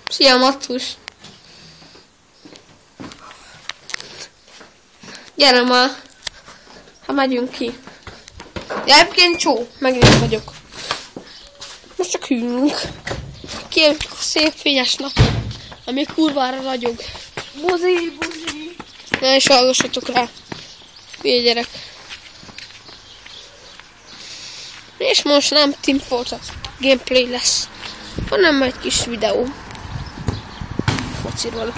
Szia, Mattus! Gyere már! Ha megyünk ki. Ja, egyébként csó, megint itt vagyok. Most csak hűlünk. Kérjük a szép fényes napot, ami kurvára ragyog. Buzi, buzi. Ne is hallgassatok rá. Hülye gyerek. És most nem Team Fortress gameplay lesz, hanem egy kis videó. Fociról.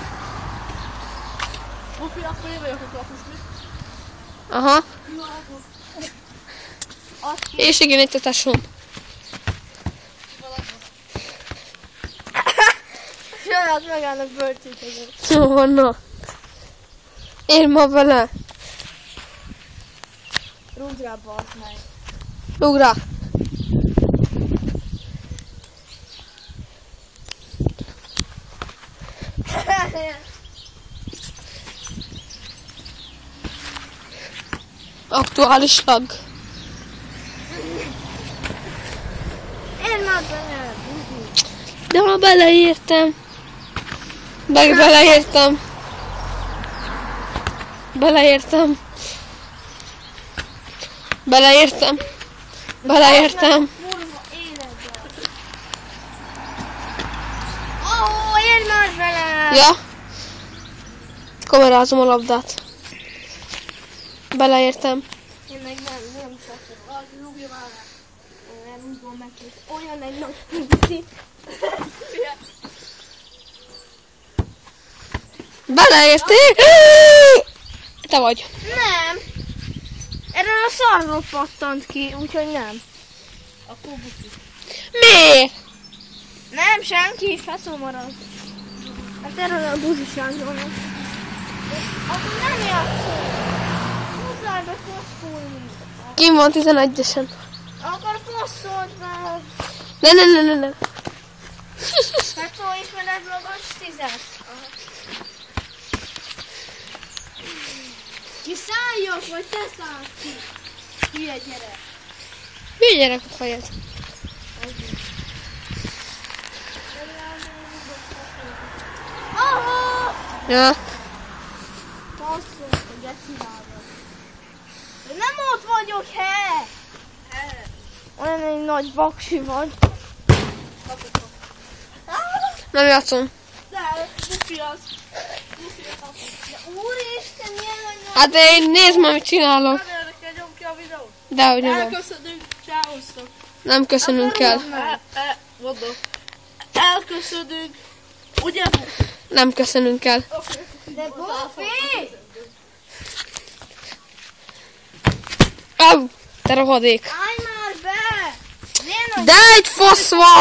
Bufi, akkor én vagyok a kapusni. Aha. És igen, itt a tesóm. Saját megállnak bölcsőt. Jó, na. Én ma vele. Rúgd rá, baszd meg. Rúgd rá. Aktuálislag. Én már bele, buzi. De ma beleértem. Beleértem. Beleértem. Beleértem. Beleértem. Kurva életben. Ó, én már bele. Ja. Kamerázom a labdát. Beleértem. Én meg nem csak. Rúgja már rá. Én nem rúgom meg, hogy olyan egy nagy buzi. Beleértél? Te vagy. Nem. Erről a szarról pattant ki, úgyhogy nem. Akkor buzi. Miért? Nem, senki, feszó marad. Hát erről a buziságról nem. Akkor nem játszol. Muszáj be posztolni. Kim van 11-esen. Akkor posztold be. Ne. Feszó ismeretről van 10-es. Ki szálljak, vagy te szállsz ki? Hülye gyerek. Hülye gyerek a fejed. Aha! Ja. Passzol, hogy geciválod. Nem ott vagyok, he! Olyan egy nagy vaksi vagy. Nem játszom. De, bufi az. De úristen, milyen nagy nagy... Hát én nézd már, mit csinálok. Nem érdekel, nyom ki a videót. Dehogy nem. Elköszönünk, csáóztok. Nem köszönünk el. Mondom. Elköszönünk. Ugye? Nem köszönünk el. De bufi! Au! Te rohadék. Állj már be! Milyen nagy... De egy fasz van!